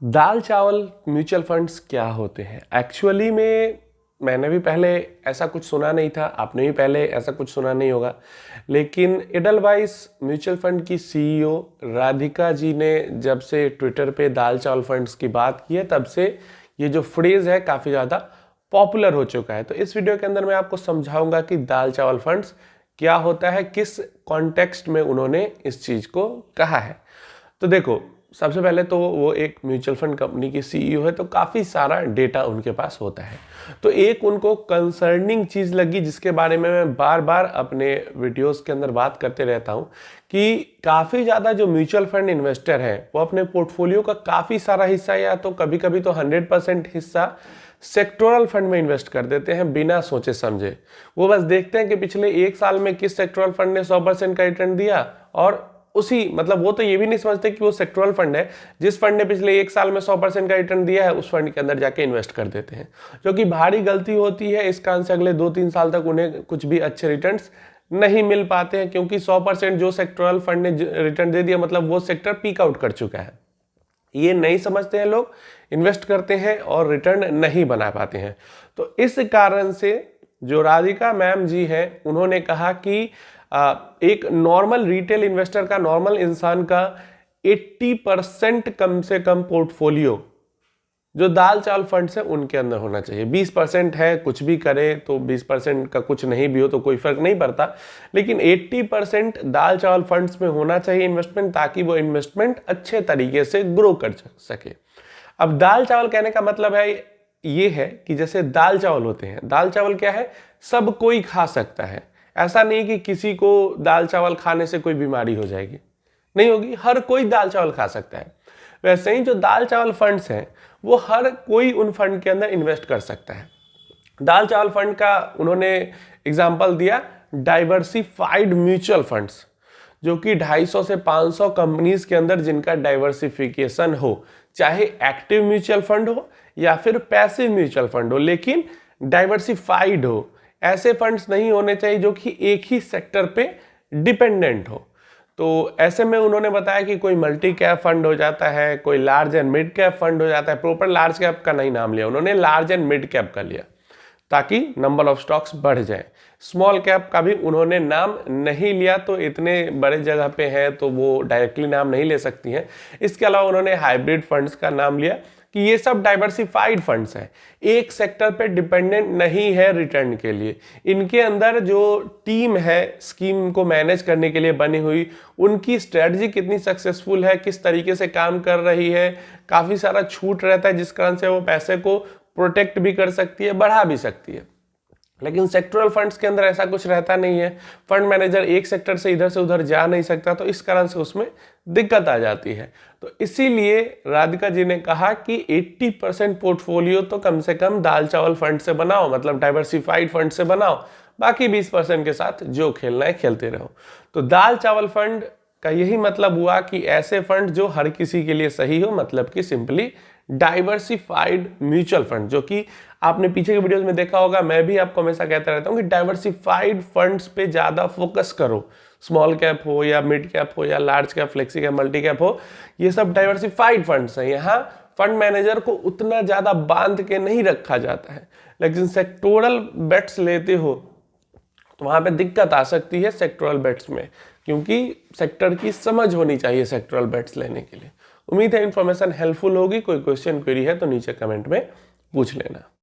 दाल चावल mutual funds क्या होते हैं? एक्चुअली में मैंने भी पहले ऐसा कुछ सुना नहीं था, आपने भी पहले ऐसा कुछ सुना नहीं होगा। लेकिन एडलवाइस म्यूचुअल फंड की सीईओ राधिका जी ने जब से ट्विटर पे दाल चावल फंड्स की बात की है, तब से ये जो फ्रेज है काफ़ी ज़्यादा पॉपुलर हो चुका है। तो इस वीडियो के अंदर मैं आपको समझाऊंगा कि दाल चावल फंड्स क्या होता है, किस कॉन्टेक्स्ट में उन्होंने इस चीज़ को कहा है। तो देखो, सबसे पहले तो वो एक म्यूचुअल फंड कंपनी की सीईओ है, तो काफ़ी सारा डेटा उनके पास होता है। तो एक उनको कंसर्निंग चीज़ लगी, जिसके बारे में मैं बार बार अपने वीडियोस के अंदर बात करते रहता हूँ, कि काफ़ी ज़्यादा जो म्यूचुअल फंड इन्वेस्टर हैं वो अपने पोर्टफोलियो का काफ़ी सारा हिस्सा या तो कभी कभी तो 100% हिस्सा सेक्टोरल फंड में इन्वेस्ट कर देते हैं बिना सोचे समझे। वो बस देखते हैं कि पिछले एक साल में किस सेक्टोरल फंड ने 100% का रिटर्न दिया, और उसी मतलब वो तो ये भी नहीं समझते कि वो सेक्टोरल फंड है, जिस फंड ने पिछले एक साल में 100% का रिटर्न दिया है उस फंड के अंदर जाके इन्वेस्ट कर देते हैं, जो कि भारी गलती होती है। इस कारण से अगले 2-3 साल तक उन्हें कुछ भी अच्छे रिटर्न्स नहीं मिल पाते हैं, क्योंकि 100% जो सेक्टोरल फंड ने रिटर्न दे दिया मतलब वो सेक्टर पीक आउट कर चुका है। ये नहीं समझते हैं लोग, इन्वेस्ट करते हैं और रिटर्न नहीं बना पाते हैं। तो इस कारण से जो राधिका मैम जी हैं, उन्होंने कहा कि एक नॉर्मल रिटेल इन्वेस्टर का, नॉर्मल इंसान का 80% कम से कम पोर्टफोलियो जो दाल चावल फंड्स है उनके अंदर होना चाहिए। 20% है, कुछ भी करे तो 20% का कुछ नहीं भी हो तो कोई फर्क नहीं पड़ता, लेकिन 80% दाल चावल फंड्स में होना चाहिए इन्वेस्टमेंट, ताकि वो इन्वेस्टमेंट अच्छे तरीके से ग्रो कर सके। अब दाल चावल कहने का मतलब है ये है कि जैसे दाल चावल होते हैं, दाल चावल क्या है, सब कोई खा सकता है। ऐसा नहीं कि किसी को दाल चावल खाने से कोई बीमारी हो जाएगी, नहीं होगी, हर कोई दाल चावल खा सकता है। वैसे ही जो दाल चावल फंड्स हैं वो हर कोई उन फंड के अंदर इन्वेस्ट कर सकता है। दाल चावल फंड का उन्होंने एग्जांपल दिया डाइवर्सिफाइड म्यूचुअल फंड्स, जो कि 250 से 500 कंपनीज के अंदर जिनका डाइवर्सिफिकेशन हो, चाहे एक्टिव म्यूचुअल फंड हो या फिर पैसिव म्यूचुअल फंड हो, लेकिन डाइवर्सिफाइड हो। ऐसे फंड्स नहीं होने चाहिए जो कि एक ही सेक्टर पे डिपेंडेंट हो। तो ऐसे में उन्होंने बताया कि कोई मल्टी कैप फंड हो जाता है, कोई large and mid cap fund हो जाता है। प्रॉपर लार्ज कैप का नहीं नाम लिया उन्होंने, लार्ज एंड मिड कैप का लिया, ताकि नंबर ऑफ स्टॉक्स बढ़ जाए। स्मॉल कैप का भी उन्होंने नाम नहीं लिया, तो इतने बड़े जगह पे हैं तो वो डायरेक्टली नाम नहीं ले सकती हैं। इसके अलावा उन्होंने हाइब्रिड फंड्स का नाम लिया कि ये सब डाइवर्सिफाइड फंड्स हैं, एक सेक्टर पे डिपेंडेंट नहीं है रिटर्न के लिए। इनके अंदर जो टीम है स्कीम को मैनेज करने के लिए बनी हुई, उनकी स्ट्रेटजी कितनी सक्सेसफुल है, किस तरीके से काम कर रही है, काफ़ी सारा छूट रहता है, जिस कारण से वो पैसे को प्रोटेक्ट भी कर सकती है, बढ़ा भी सकती है। लेकिन सेक्टोरल फंड्स के अंदर ऐसा कुछ रहता नहीं है। फंड मैनेजर एक सेक्टर से इधर से उधर जा नहीं सकता, तो इस कारण से उसमें दिक्कत आ जाती है। तो इसीलिए राधिका जी ने कहा कि 80% पोर्टफोलियो तो कम से कम दाल चावल फंड से बनाओ, मतलब डाइवर्सिफाइड फंड से बनाओ, बाकी 20% के साथ जो खेलना है खेलते रहो। तो दाल चावल फंड का यही मतलब हुआ कि ऐसे फंड जो हर किसी के लिए सही हो, मतलब कि सिंपली डाइवर्सिफाइड म्यूचुअल फंड, जो कि आपने पीछे के वीडियोस में देखा होगा, मैं भी आपको हमेशा कहता रहता हूं कि डाइवर्सिफाइड फंड्स पे ज्यादा फोकस करो। स्मॉल कैप हो या मिड कैप हो या large cap, flexi cap, multi cap हो, ये सब डाइवर्सिफाइड फंड्स हैं। यहाँ फंड मैनेजर को उतना ज्यादा बांध के नहीं रखा जाता है। लेकिन सेक्टोरल बेट्स लेते हो तो वहां पे दिक्कत आ सकती है सेक्टोरल बेट्स में, क्योंकि सेक्टर की समझ होनी चाहिए सेक्टोरल बेट्स लेने के लिए। उम्मीद है इन्फॉर्मेशन हेल्पफुल होगी। कोई क्वेश्चन क्वेरी है तो नीचे कमेंट में पूछ लेना।